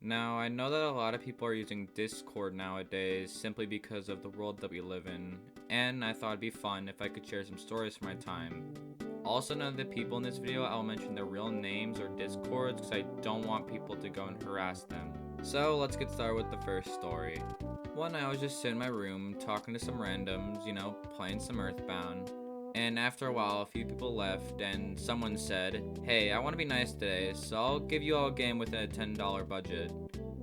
Now, I know that a lot of people are using Discord nowadays simply because of the world that we live in, and I thought it'd be fun if I could share some stories from my time. Also, none of the people in this video, I'll mention their real names or Discords because I don't want people to go and harass them. So, let's get started with the first story. One night I was just sitting in my room talking to some randoms, playing some Earthbound. And after a while, a few people left, and someone said, "Hey, I want to be nice today, so I'll give you all a game within a $10 budget."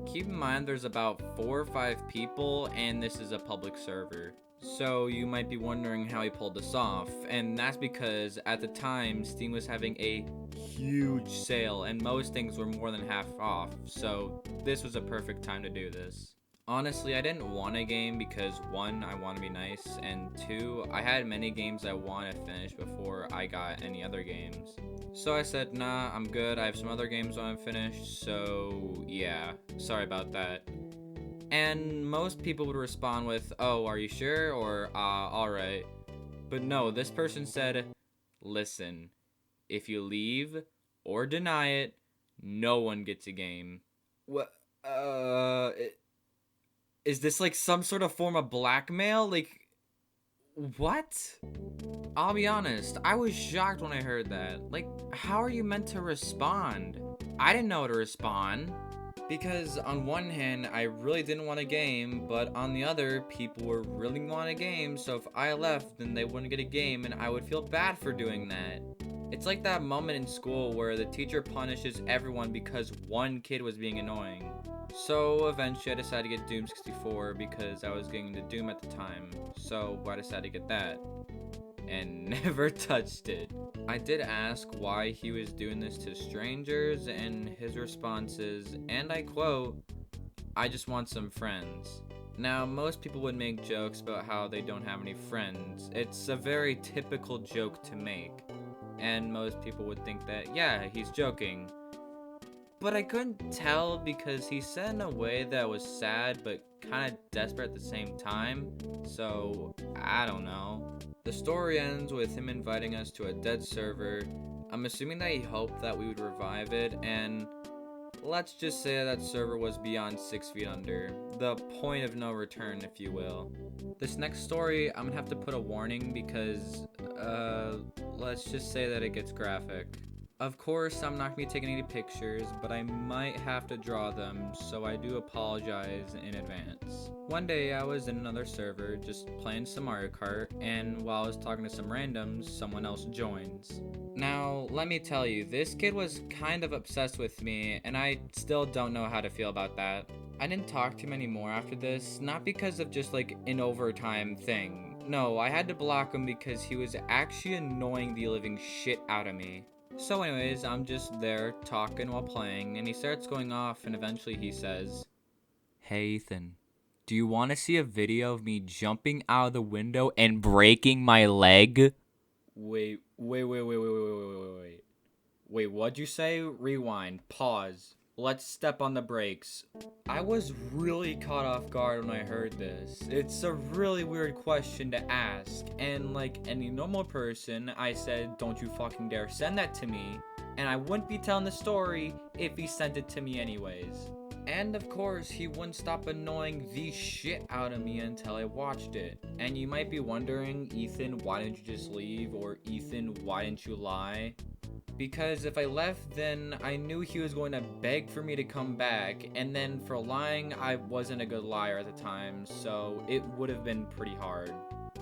Keep in mind there's about 4 or 5 people, and this is a public server. So you might be wondering how he pulled this off, and that's because at the time, Steam was having a huge sale, and most things were more than half off, so this was a perfect time to do this. Honestly, I didn't want a game because 1, I want to be nice, and 2, I had many games I wanted to finish before I got any other games. So I said, nah, I'm good, I have some other games I want to finish, so yeah, sorry about that. And most people would respond with, "Oh, are you sure?" or alright. But no, this person said, "Listen, if you leave or deny it, no one gets a game." What? Is this like some sort of form of blackmail? Like, what? I'll be honest, I was shocked when I heard that. Like, how are you meant to respond? I didn't know how to respond. Because on one hand, I really didn't want a game, but on the other, people were really wanting a game, so if I left, then they wouldn't get a game, and I would feel bad for doing that. It's like that moment in school where the teacher punishes everyone because one kid was being annoying. So eventually I decided to get Doom 64 because I was getting into Doom at the time, so I decided to get that. And never touched it. I did ask why he was doing this to strangers, and his response is, and I quote, "I just want some friends." Now, most people would make jokes about how they don't have any friends. It's a very typical joke to make. And most people would think that, yeah, he's joking. But I couldn't tell because he said in a way that was sad but kind of desperate at the same time. So, I don't know. The story ends with him inviting us to a dead server. I'm assuming that he hoped that we would revive it, and let's just say that server was beyond 6 feet under. The point of no return, if you will. This next story, I'm gonna have to put a warning because, let's just say that it gets graphic. Of course, I'm not going to be taking any pictures, but I might have to draw them, so I do apologize in advance. One day, I was in another server, just playing some Mario Kart, and while I was talking to some randoms, someone else joins. Now, let me tell you, this kid was kind of obsessed with me, and I still don't know how to feel about that. I didn't talk to him anymore after this, not because of just like an overtime thing. No, I had to block him because he was actually annoying the living shit out of me. So anyways, I'm just there talking while playing, and he starts going off, and eventually he says, "Hey Ethan, do you want to see a video of me jumping out of the window and breaking my leg?" Wait, what'd you say? Rewind, pause. Let's step on the brakes. I was really caught off guard when I heard this. It's a really weird question to ask, and like any normal person, I said, "Don't you fucking dare send that to me," and I wouldn't be telling the story if he sent it to me anyways. And of course, he wouldn't stop annoying the shit out of me until I watched it. And you might be wondering, "Ethan, why didn't you just leave?" or "Ethan, why didn't you lie?" Because if I left, then I knew he was going to beg for me to come back, and then for lying, I wasn't a good liar at the time, so it would have been pretty hard.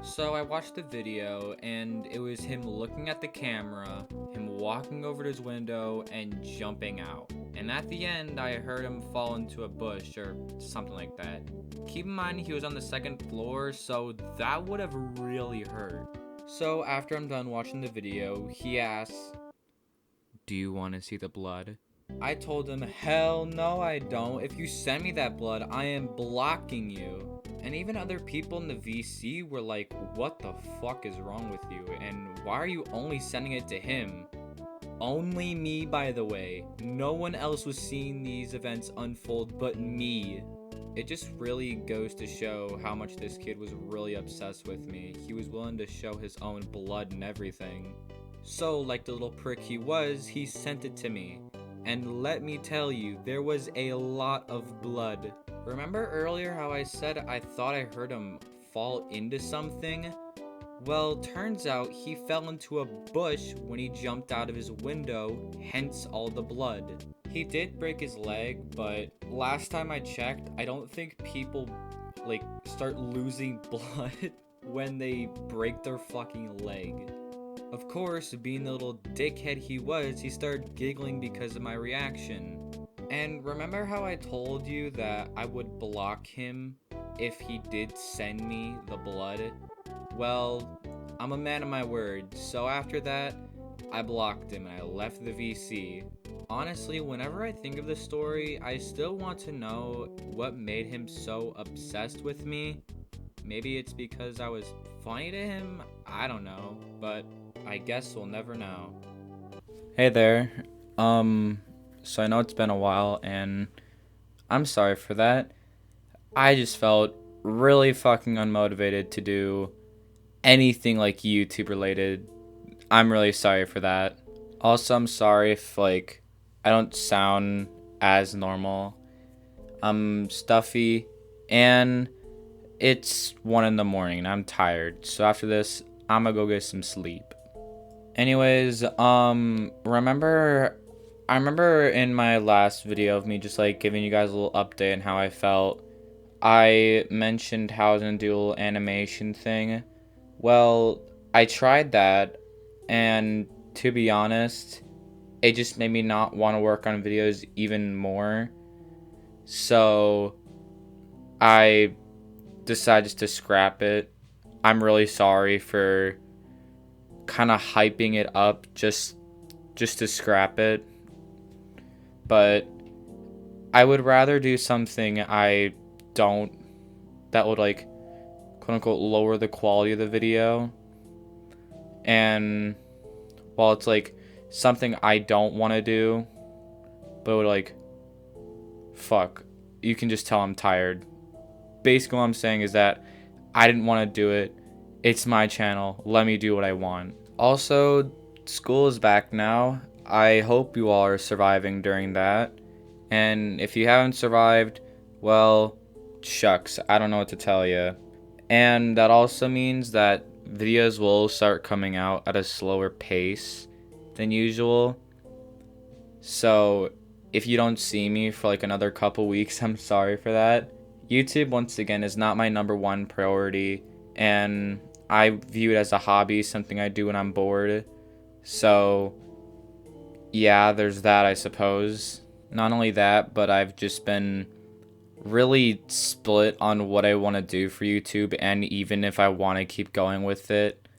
So I watched the video, and it was him looking at the camera, him walking over to his window, and jumping out. And at the end, I heard him fall into a bush or something like that. Keep in mind he was on the 2nd floor, so that would have really hurt. So after I'm done watching the video, he asks, "Do you want to see the blood?" I told him, "Hell no I don't. If you send me that blood, I am blocking you." And even other people in the VC were like, "What the fuck is wrong with you? And why are you only sending it to him?" Only me, by the way. No one else was seeing these events unfold but me. It just really goes to show how much this kid was really obsessed with me. He was willing to show his own blood and everything. So, like the little prick he was, he sent it to me. and let me tell you, there was a lot of blood. Remember earlier how I said I thought I heard him fall into something? Well, turns out he fell into a bush when he jumped out of his window, hence all the blood. He did break his leg, but last time I checked, I don't think people, like, start losing blood when they break their fucking leg. Of course, being the little dickhead he was, he started giggling because of my reaction. And remember how I told you that I would block him if he did send me the blood? Well, I'm a man of my word, so after that, I blocked him and I left the VC. Honestly, whenever I think of this story, I still want to know what made him so obsessed with me. Maybe it's because I was funny to him? I don't know, but I guess we'll never know. Hey there. So I know it's been a while and I'm sorry for that. I just felt really fucking unmotivated to do anything like YouTube related. I'm really sorry for that. Also, I'm sorry if like I don't sound as normal. I'm stuffy and it's 1 in the morning and I'm tired. So after this, I'm gonna go get some sleep. Anyways, I remember in my last video of me just like giving you guys a little update on how I felt. I mentioned how I was gonna do a little animation thing. Well, I tried that, and to be honest, it just made me not want to work on videos even more. So I decided just to scrap it. I'm really sorry for kind of hyping it up just to scrap it. But I would rather do something I don't that would like quote unquote lower the quality of the video. And while it's like something I don't want to do, but it would like fuck, you can just tell I'm tired. Basically what I'm saying is that I didn't want to do it. It's my channel. Let me do what I want. Also, school is back now. I hope you all are surviving during that. And if you haven't survived, well, shucks, I don't know what to tell you. And that also means that videos will start coming out at a slower pace than usual. So if you don't see me for like another couple weeks, I'm sorry for that. YouTube, once again, is not my #1 priority, and I view it as a hobby, something I do when I'm bored. So yeah, there's that, I suppose. Not only that, but I've just been really split on what I want to do for YouTube, and even if I want to keep going with it.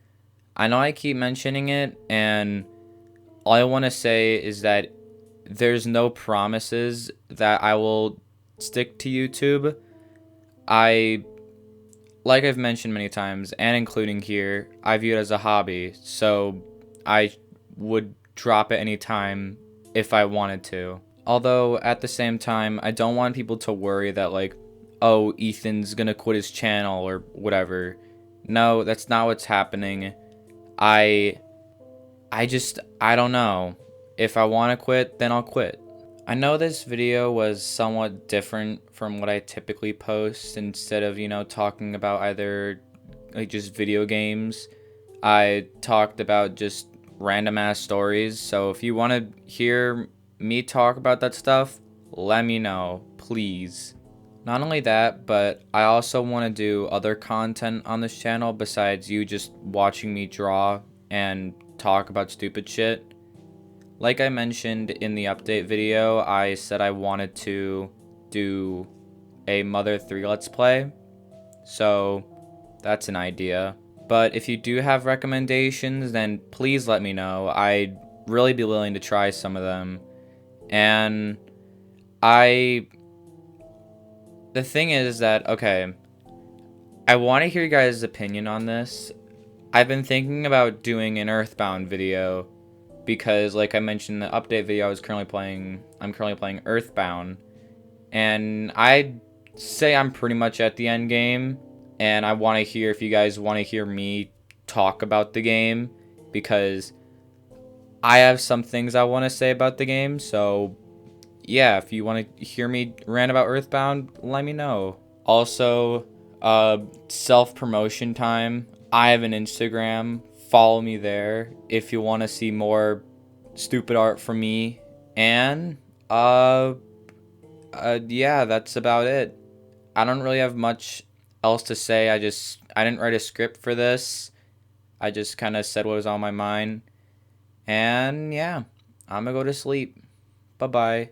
I know I keep mentioning it, and all I want to say is that there's no promises that I will stick to YouTube. Like I've mentioned many times, and including here, I view it as a hobby, so I would drop it anytime if I wanted to. Although, at the same time, I don't want people to worry that, like, oh, Ethan's gonna quit his channel or whatever. No, that's not what's happening. I don't know. If I want to quit, then I'll quit. I know this video was somewhat different from what I typically post. Instead of, talking about either like just video games, I talked about just random ass stories. So if you want to hear me talk about that stuff, let me know, please. Not only that, but I also want to do other content on this channel besides you just watching me draw and talk about stupid shit. Like I mentioned in the update video, I said I wanted to do a Mother 3 Let's Play. So that's an idea. But if you do have recommendations, then please let me know. I'd really be willing to try some of them. And the thing is that, okay, I want to hear you guys' opinion on this. I've been thinking about doing an Earthbound video because, like I mentioned in the update video, I'm currently playing Earthbound, and I'd say I'm pretty much at the end game, and I want to hear if you guys want to hear me talk about the game, because I have some things I want to say about the game, so yeah, if you want to hear me rant about Earthbound, let me know. Also, self promotion time. I have an Instagram. Follow me there if you want to see more stupid art from me. And uh, yeah, that's about it. I don't really have much else to say. I didn't write a script for this. I just kind of said what was on my mind. And yeah, I'm gonna go to sleep. Bye bye.